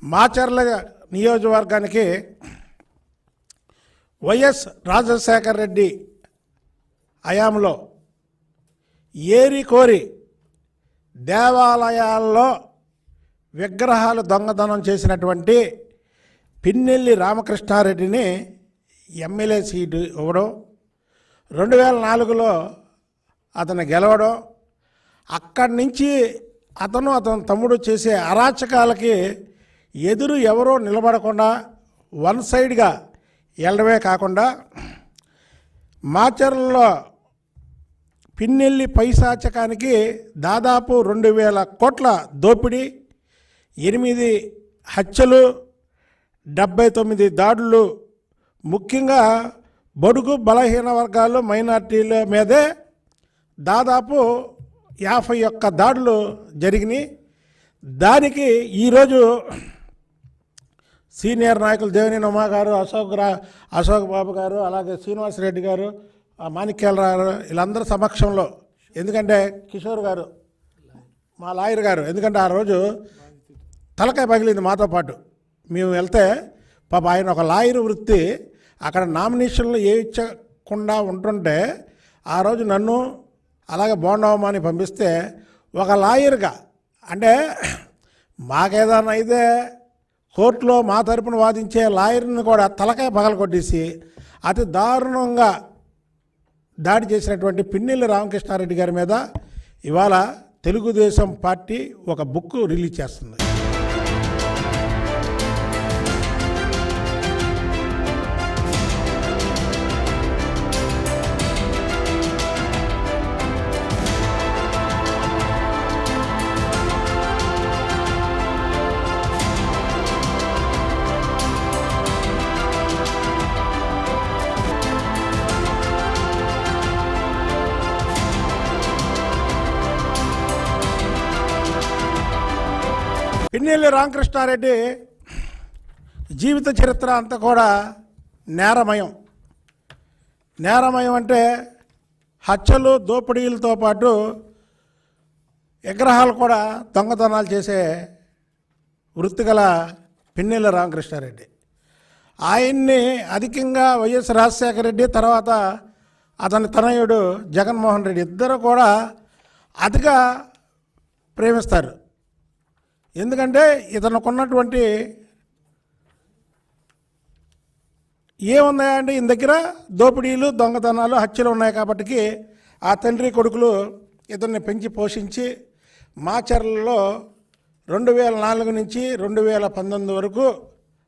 మాచర్ల నియోజకవర్గానికి వైఎస్ రాజశేఖర రెడ్డి హయాంలో ఏరి కోరి దేవాలయాల్లో విగ్రహాలు దొంగతనం చేసినటువంటి పిన్నెల్లి రామకృష్ణారెడ్డిని ఎమ్మెల్యే సీటు ఇవ్వడం, 2004లో అతను గెలవడం, అక్కడి నుంచి అతను తమ్ముడు చేసే అరాచకాలకి ఎదురు ఎవరో నిలబడకుండా వన్ సైడ్గా వెళ్ళడమే కాకుండా మాచర్లలో పిన్నెల్లి పైశాచకానికి దాదాపు 2000 కోట్ల దోపిడీ, 8 హత్యలు, 79 దాడులు, ముఖ్యంగా బడుగు బలహీన వర్గాలు మైనార్టీల మీదే దాదాపు 51 దాడులు జరిగినాయి. దానికి ఈరోజు సీనియర్ నాయకులు దేవినేని ఉమా గారు, అశోక్ బాబు గారు, అలాగే శ్రీనివాసరెడ్డి గారు, మాణిక్యాలరావు గారు, వీళ్ళందరి సమక్షంలో, ఎందుకంటే కిషోర్ గారు మా లాయర్ గారు, ఎందుకంటే ఆ రోజు తలకాయ పగిలింది మాతో పాటు. మేము వెళ్తే పాప ఆయన ఒక లాయర్ వృత్తి అక్కడ నామినేషన్లు వేయించకుండా ఉంటుంటే ఆ రోజు నన్ను అలాగే బోండవమాని పంపిస్తే ఒక లాయర్గా, అంటే మాకేదన్నా అయితే కోర్టులో మా తరపున వాదించే లాయర్ని కూడా తలకాయ పగల కొట్టేసి అతి దారుణంగా దాడి చేసినటువంటి పిన్నెల్లి రామకృష్ణారెడ్డి గారి మీద ఇవాళ తెలుగుదేశం పార్టీ ఒక బుక్ రిలీజ్ చేస్తుంది. పిన్నెల్లి రామకృష్ణారెడ్డి జీవిత చరిత్ర అంతా కూడా నేరమయం అంటే హత్యలు, దోపిడీలతో పాటు విగ్రహాలు కూడా దొంగతనాలు చేసే వృత్తి గల పిన్నెల్లి రామకృష్ణారెడ్డి. ఆయన్ని అధికంగా వైఎస్ రాజశేఖర రెడ్డి, తర్వాత అతని తనయుడు జగన్మోహన్ రెడ్డి ఇద్దరు కూడా అతిగా ప్రేమిస్తారు. ఎందుకంటే ఇతనుకున్నటువంటి ఏమున్నాయంటే ఈయన దగ్గర దోపిడీలు, దొంగతనాలు, హత్యలు ఉన్నాయి. కాబట్టి ఆ తండ్రి కొడుకులు ఇతన్ని పెంచి పోషించి మాచర్లలో 2004 నుంచి 2019 వరకు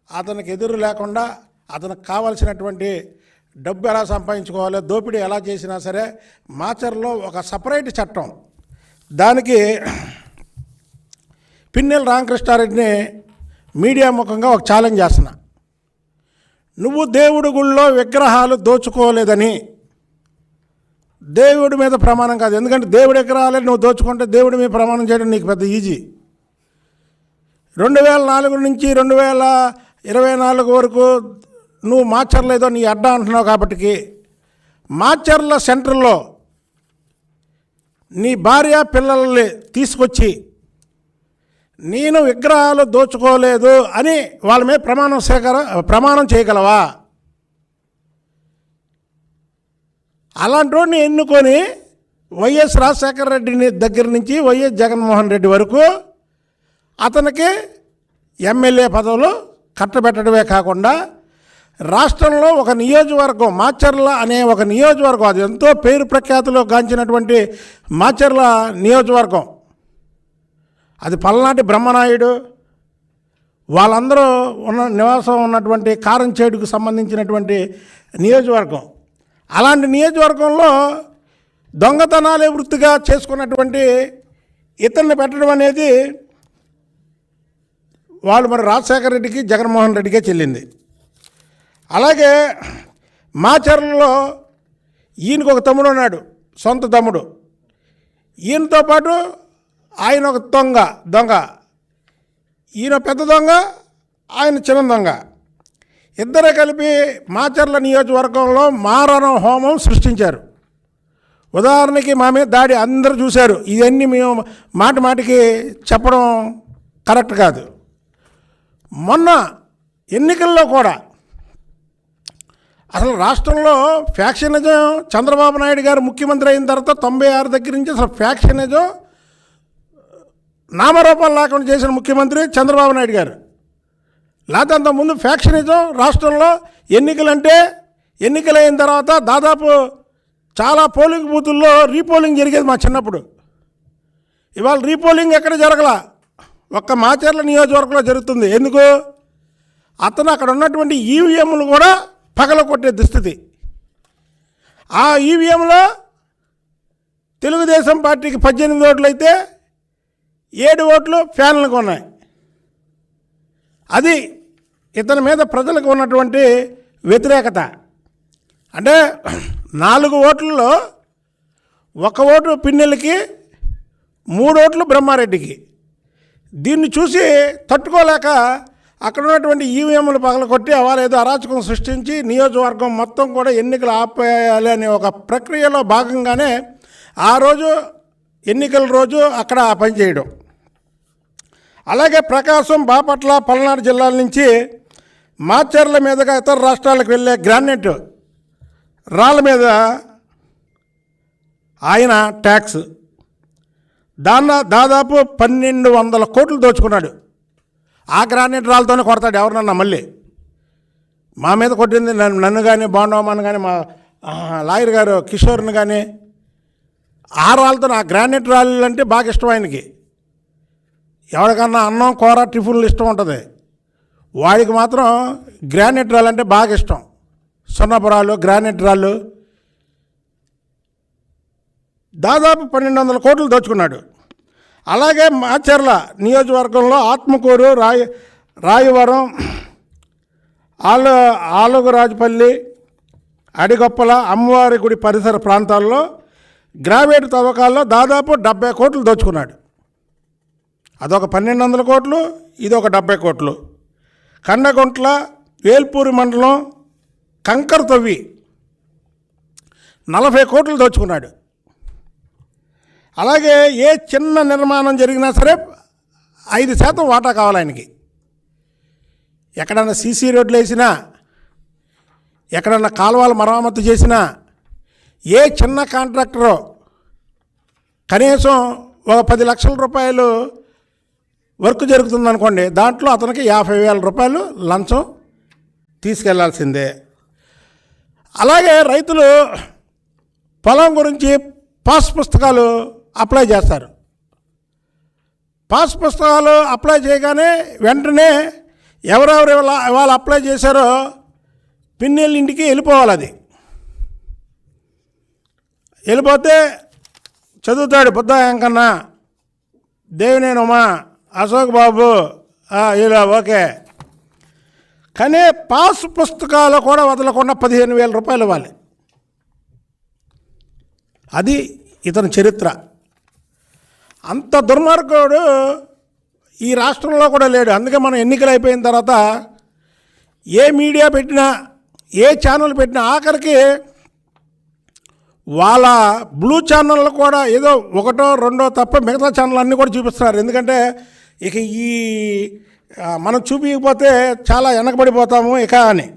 అతనికి ఎదురు లేకుండా అతనికి కావాల్సినటువంటి డబ్బు ఎలా సంపాదించుకోవాలి, దోపిడీ ఎలా చేసినా సరే మాచర్లో ఒక సపరేట్ చట్టం, దానికి పిన్నెల్లి రామకృష్ణారెడ్డిని మీడియా ముఖంగా ఒక ఛాలెంజ్ చేస్తున్నా. నువ్వు దేవుడి గుళ్ళో విగ్రహాలు దోచుకోలేదని, దేవుడి మీద ప్రమాణం కాదు, ఎందుకంటే దేవుడి విగ్రహాలే నువ్వు దోచుకుంటే దేవుడి మీద ప్రమాణం చేయడం నీకు పెద్ద ఈజీ. 2004 నుంచి 2024 వరకు నువ్వు మాచర్ల ఏదో నీ అడ్డా అంటున్నావు. కాబట్టి మాచర్ల సెంటర్లో నీ భార్య పిల్లల్ని తీసుకొచ్చి నేను విగ్రహాలు దోచుకోలేదు అని వాళ్ళ మీద ప్రమాణం చేయగలవా? అలాంటి వాడిని ఎన్నుకొని వైఎస్ రాజశేఖర రెడ్డిని దగ్గర నుంచి వైఎస్ జగన్మోహన్ రెడ్డి వరకు అతనికి ఎమ్మెల్యే పదవులు కట్టబెట్టడమే కాకుండా రాష్ట్రంలో ఒక నియోజకవర్గం, మాచర్ల అనే ఒక నియోజకవర్గం, అది ఎంతో పేరు ప్రఖ్యాతిలో గాంచినటువంటి మాచర్ల నియోజకవర్గం, అది పల్నాటి బ్రహ్మనాయుడు వాళ్ళందరూ నివాసం ఉన్నటువంటి కారంచేడుకు సంబంధించినటువంటి నియోజకవర్గం. అలాంటి నియోజకవర్గంలో దొంగతనాలే వృత్తిగా చేసుకున్నటువంటి ఇతన్ని పెట్టడం అనేది వాళ్ళు మరి రాజశేఖర రెడ్డికి, జగన్మోహన్ రెడ్డికే చెల్లింది. అలాగే మాచర్లలో ఈయనకు ఒక తమ్ముడు ఉన్నాడు, సొంత తమ్ముడు. ఈయనతో పాటు ఆయన ఒక దొంగ, ఈయన పెద్ద దొంగ, ఆయన చిన్న దొంగ. ఇద్దరే కలిపి మాచర్ల నియోజకవర్గంలో మారణ హోమం సృష్టించారు. ఉదాహరణకి మా మీద దాడి అందరూ చూశారు. ఇవన్నీ మేము మాటికి చెప్పడం కరెక్ట్ కాదు. మొన్న ఎన్నికల్లో కూడా అసలు రాష్ట్రంలో ఫ్యాక్షనిజం చంద్రబాబు నాయుడు గారు ముఖ్యమంత్రి అయిన తర్వాత 96 దగ్గర నుంచి అసలు ఫ్యాక్షనిజం నామరూపాలు లేకుండా చేసిన ముఖ్యమంత్రి చంద్రబాబు నాయుడు గారు. లేకపోతే అంతకుముందు ఫ్యాక్షనిజం రాష్ట్రంలో ఎన్నికలైన తర్వాత దాదాపు చాలా పోలింగ్ బూతుల్లో రీపోలింగ్ జరిగేది మా చిన్నప్పుడు. ఇవాళ రీపోలింగ్ ఎక్కడ జరగల, ఒక్క మాచర్ల నియోజకవర్గంలో జరుగుతుంది. ఎందుకు? అతను అక్కడ ఉన్నటువంటి ఈవీఎంలు కూడా పగలకొట్టే దుస్థితి. ఆ ఈవీఎంలో తెలుగుదేశం పార్టీకి 18 ఓట్లు అయితే 7 ఓట్లు ఫ్యాన్లకు ఉన్నాయి. అది ఇతని మీద ప్రజలకు ఉన్నటువంటి వ్యతిరేకత. అంటే 4 ఓట్లలో 1 ఓటు పిన్నెలకి, 3 ఓట్లు బ్రహ్మారెడ్డికి. దీన్ని చూసి తట్టుకోలేక అక్కడ ఉన్నటువంటి ఈవీఎంలు పగలకొట్టి అవాళ ఏదో అరాచకం సృష్టించి నియోజకవర్గం మొత్తం కూడా ఎన్నికలు ఆపేయాలి అనే ఒక ప్రక్రియలో భాగంగానే ఆ రోజు ఎన్నికల రోజు అక్కడ పనిచేయడం. అలాగే ప్రకాశం, బాపట్ల, పల్నాడు జిల్లాల నుంచి మాచర్ల మీదుగా ఇతర రాష్ట్రాలకు వెళ్ళే గ్రానైట్ రాళ్ళ మీద ఆయన ట్యాక్స్ దాదాపు 1200 కోట్లు దోచుకున్నాడు. ఆ గ్రానైట్ రాళ్ళతోనే కొడతాడు ఎవరినన్నా. మళ్ళీ మా మీద కొట్టింది నన్ను కానీ, బాండవమ్మని కానీ, మా లాయర్ గారు కిషోర్ని కానీ, ఆ రాళ్ళతో ఆ గ్రానైట్ రాళ్ళు అంటే బాగా ఇష్టం ఆయనకి. ఎవరికన్నా అన్నం, కూర, టిఫిన్లు ఇష్టం ఉంటుంది, వాడికి మాత్రం గ్రానైట్ రాళ్ళు అంటే బాగా ఇష్టం. సున్నపురాలు, గ్రానైట్ రాళ్ళు దాదాపు 1200 కోట్లు దోచుకున్నాడు. అలాగే మాచర్ల నియోజకవర్గంలో ఆత్మకూరు, రాయవరం, ఆలుగురాజుపల్లి, అడిగొప్పల, అమ్మవారి గుడి పరిసర ప్రాంతాల్లో గ్రావైట్ తవ్వకాల్లో దాదాపు 70 కోట్లు దోచుకున్నాడు. అదొక 1200 కోట్లు, ఇదొక 70 కోట్లు. కండగుంట్ల, వేల్పూరి మండలం కంకర తవ్వి 40 కోట్లు దోచుకున్నాడు. అలాగే ఏ చిన్న నిర్మాణం జరిగినా సరే 5% వాటా కావాలి ఆయనకి. ఎక్కడన్నా సీసీ రోడ్లు వేసినా, ఎక్కడన్నా కాలువలు మరమ్మతు చేసినా, ఏ చిన్న కాంట్రాక్టరో కనీసం ఒక 10 లక్షల రూపాయలు వర్క్ జరుగుతుందనుకోండి, దాంట్లో అతనికి 50,000 రూపాయలు లంచం తీసుకెళ్లాల్సిందే. అలాగే రైతులు పొలం గురించి పాస్ పుస్తకాలు అప్లై చేస్తారు. పాస్ పుస్తకాలు అప్లై చేయగానే వెంటనే ఎవరెవరు ఇవాళ అప్లై చేశారో పిన్నెళ్ళ ఇంటికి వెళ్ళిపోవాలి. అది వెళ్ళిపోతే చదువుతాడు బుద్ధ వెంకన్న, దేవినేనమ్మా, అశోక్ బాబు, ఇలా ఓకే. కానీ పాస్ పుస్తకాలు కూడా వదలకుండా 15,000 రూపాయలు ఇవ్వాలి. అది ఇతని చరిత్ర. అంత దుర్మార్గుడు ఈ రాష్ట్రంలో కూడా లేడు. అందుకే మనం ఎన్నికలు అయిపోయిన తర్వాత ఏ మీడియా పెట్టినా, ఏ ఛానల్ పెట్టినా, ఆఖరికి వాళ్ళ బ్లూ ఛానళ్ళు కూడా ఏదో 1, 2 తప్ప మిగతా ఛానల్ అన్నీ కూడా చూపిస్తున్నారు. ఎందుకంటే ఇక మనం చూపించకపోతే చాలా వెనకబడిపోతాము ఇక అని.